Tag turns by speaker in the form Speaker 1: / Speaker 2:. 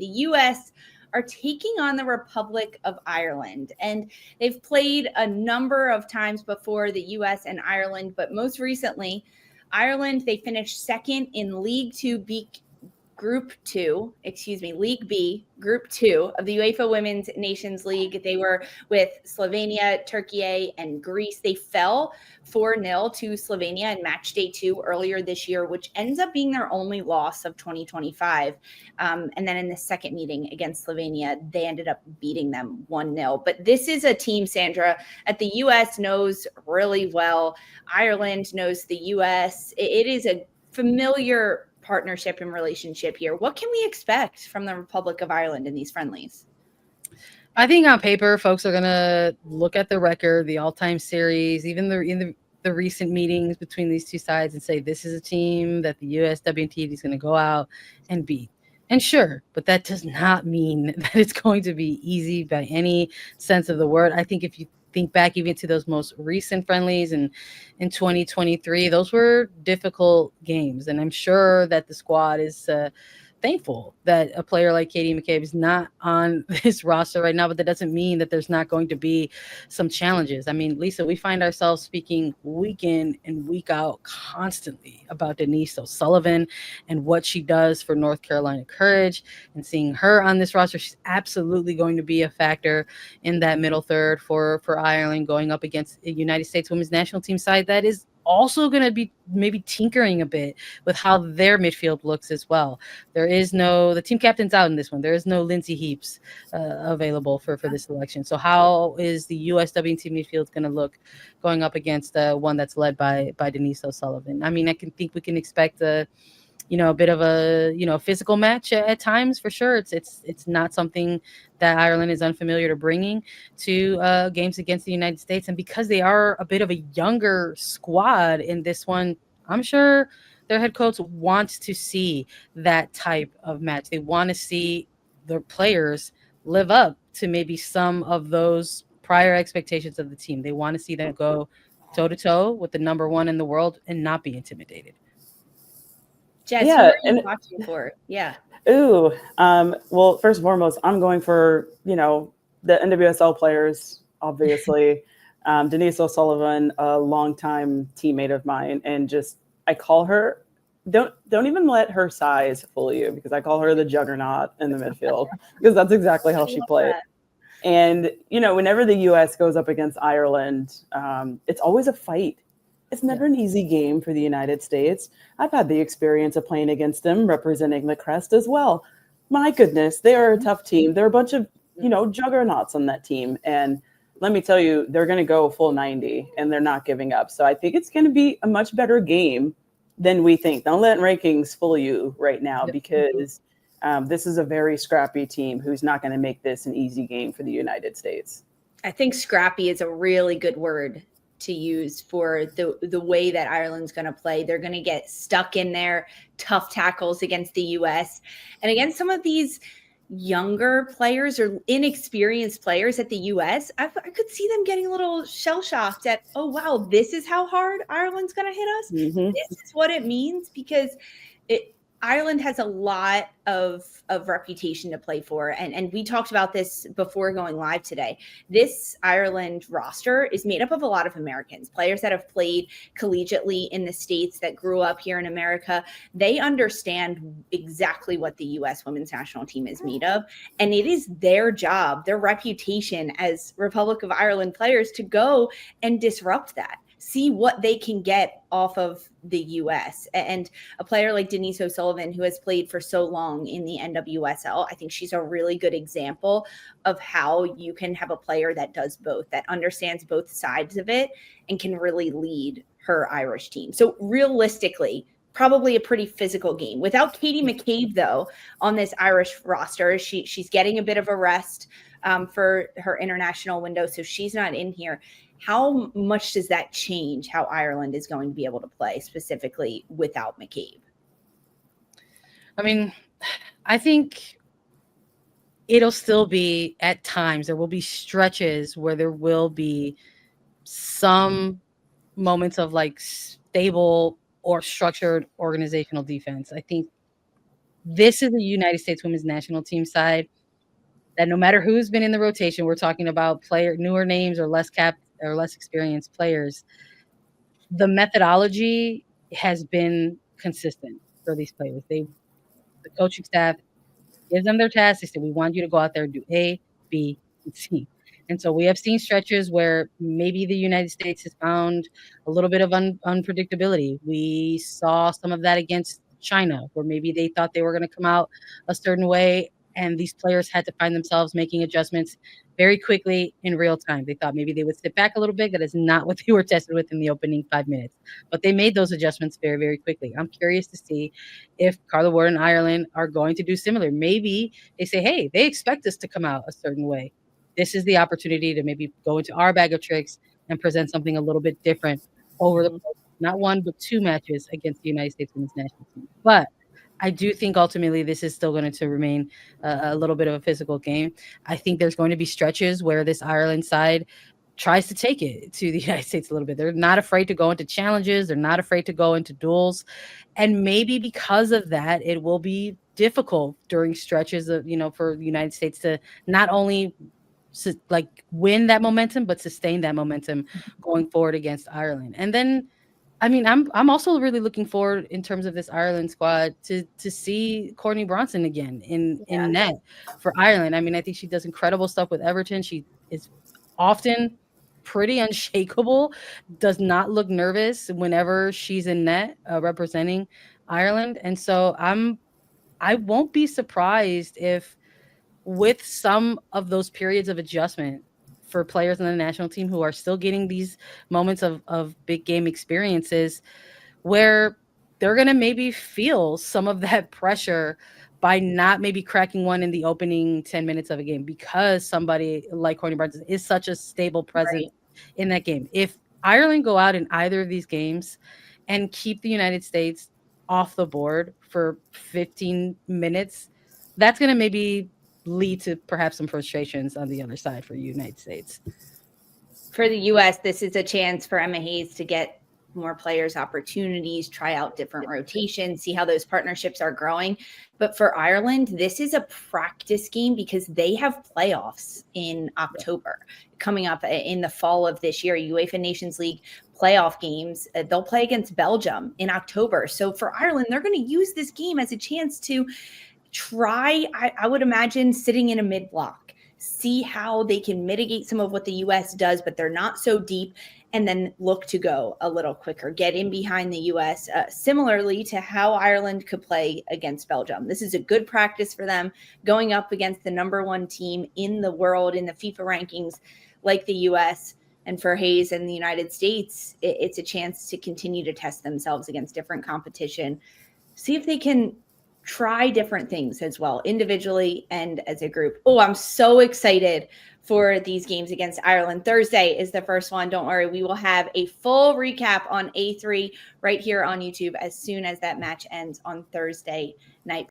Speaker 1: the U.S. are taking on the Republic of Ireland. And they've played a number of times before, the U.S. and Ireland, but most recently, Ireland, they finished second in League B, Group Two of the UEFA Women's Nations League. They were with Slovenia, Turkey, and Greece. They fell 4-0 to Slovenia in match day 2 earlier this year, which ends up being their only loss of 2025. And then in the second meeting against Slovenia, they ended up beating them 1-0. But this is a team, Sandra, that the U.S. knows really well. Ireland knows the U.S. It is a familiar partnership and relationship here. What can we expect from the Republic of Ireland in these friendlies?
Speaker 2: I think on paper, folks are going to look at the record, the all-time series, even the recent meetings between these two sides, and say this is a team that the USWNT is going to go out and beat. And sure, but that does not mean that it's going to be easy by any sense of the word. I think if you think back even to those most recent friendlies in 2023, those were difficult games. And I'm sure that the squad is thankful that a player like Katie McCabe is not on this roster right now, but that doesn't mean that there's not going to be some challenges. I mean, Lisa, we find ourselves speaking week in and week out constantly about Denise O'Sullivan and what she does for North Carolina Courage, and seeing her on this roster. She's absolutely going to be a factor in that middle third for Ireland, going up against the United States women's national team side that is also going to be maybe tinkering a bit with how their midfield looks as well. The team captain's out in this one. There is no Lindsay Heaps available for this election. So how is the USWNT midfield going to look going up against one that's led by Denise O'Sullivan? I mean, think we can expect a bit of a physical match at times, for sure. It's not something that Ireland is unfamiliar to bringing to games against the United States. And because they are a bit of a younger squad in this one, I'm sure their head coach wants to see that type of match. They want to see their players live up to maybe some of those prior expectations of the team. They want to see them go toe-to-toe with the number one in the world and not be intimidated.
Speaker 1: Jess, who are you watching for? Yeah.
Speaker 3: Ooh. Well, first and foremost, I'm going for, the NWSL players, obviously. Denise O'Sullivan, a longtime teammate of mine, and I call her, don't even let her size fool you, because I call her the juggernaut in the midfield, because that's exactly how she played. And, whenever the U.S. goes up against Ireland, it's always a fight. It's never an easy game for the United States. I've had the experience of playing against them, representing the Crest as well. My goodness, they are a tough team. They're a bunch of, juggernauts on that team. And let me tell you, they're going to go full 90, and they're not giving up. So I think it's going to be a much better game than we think. Don't let rankings fool you right now, because this is a very scrappy team who's not going to make this an easy game for the United States.
Speaker 1: I think scrappy is a really good word to use for the way that Ireland's going to play. They're going to get stuck in their tough tackles against the U.S. and against some of these younger players or inexperienced players at the U.S. I could see them getting a little shell-shocked at, oh, wow, this is how hard Ireland's going to hit us. Mm-hmm. This is what it means, because Ireland has a lot of reputation to play for. And we talked about this before going live today. This Ireland roster is made up of a lot of Americans, players that have played collegiately in the States, that grew up here in America. They understand exactly what the U.S. women's national team is made of. And it is their job, their reputation as Republic of Ireland players, to go and disrupt that. See what they can get off of the U.S. And a player like Denise O'Sullivan, who has played for so long in the NWSL, I think she's a really good example of how you can have a player that does both, that understands both sides of it and can really lead her Irish team. So realistically, probably a pretty physical game. Without Katie McCabe, though, on this Irish roster, she's getting a bit of a rest for her international window, so she's not in here. How much does that change how Ireland is going to be able to play, specifically without McCabe?
Speaker 2: I mean, I think it'll still be, at times, there will be stretches where there will be some moments of like stable or structured organizational defense. I think this is the United States women's national team side that no matter who's been in the rotation, we're talking about newer names or less experienced players. The methodology has been consistent for these players. The coaching staff gives them their tasks. They say, we want you to go out there and do A, B, and C. And so we have seen stretches where maybe the United States has found a little bit of unpredictability. We saw some of that against China, where maybe they thought they were going to come out a certain way, and these players had to find themselves making adjustments very quickly in real time. They thought maybe they would sit back a little bit. That is not what they were tested with in the opening 5 minutes. But they made those adjustments very, very quickly. I'm curious to see if Carla Ward and Ireland are going to do similar. Maybe they say, hey, they expect us to come out a certain way. This is the opportunity to maybe go into our bag of tricks and present something a little bit different over the not one, but 2 matches against the United States women's national team. But I do think ultimately this is still going to remain a little bit of a physical game. I think there's going to be stretches where this Ireland side tries to take it to the United States a little bit. They're not afraid to go into challenges. They're not afraid to go into duels. And maybe because of that, it will be difficult during stretches of, for the United States to not only win that momentum, but sustain that momentum going forward against Ireland. And then, I'm also really looking forward in terms of this Ireland squad to see Courtney Bronson again in net for Ireland. I think she does incredible stuff with Everton. She is often pretty unshakable, does not look nervous whenever she's in net representing Ireland. And so I won't be surprised if with some of those periods of adjustment for players on the national team who are still getting these moments of big game experiences where they're going to maybe feel some of that pressure by not maybe cracking one in the opening 10 minutes of a game because somebody like Courtney Barnes is such a stable presence in that game. If Ireland go out in either of these games and keep the United States off the board for 15 minutes, that's going to maybe lead to perhaps some frustrations on the other side for the United States.
Speaker 1: For the U.S., this is a chance for Emma Hayes to get more players opportunities, try out different rotations, see how those partnerships are growing. But for Ireland, this is a practice game because they have playoffs in October coming up in the fall of this year, UEFA Nations League playoff games. They'll play against Belgium in October. So for Ireland, they're going to use this game as a chance to try, I would imagine, sitting in a mid block, see how they can mitigate some of what the U.S. does, but they're not so deep, and then look to go a little quicker, get in behind the U.S., similarly to how Ireland could play against Belgium. This is a good practice for them going up against the number 1 team in the world in the FIFA rankings like the U.S. And for Hayes and the United States, it's a chance to continue to test themselves against different competition, see if they can try different things as well, individually and as a group. Oh, I'm so excited for these games against Ireland. Thursday is the first one. Don't worry. We will have a full recap on A3 right here on YouTube as soon as that match ends on Thursday night.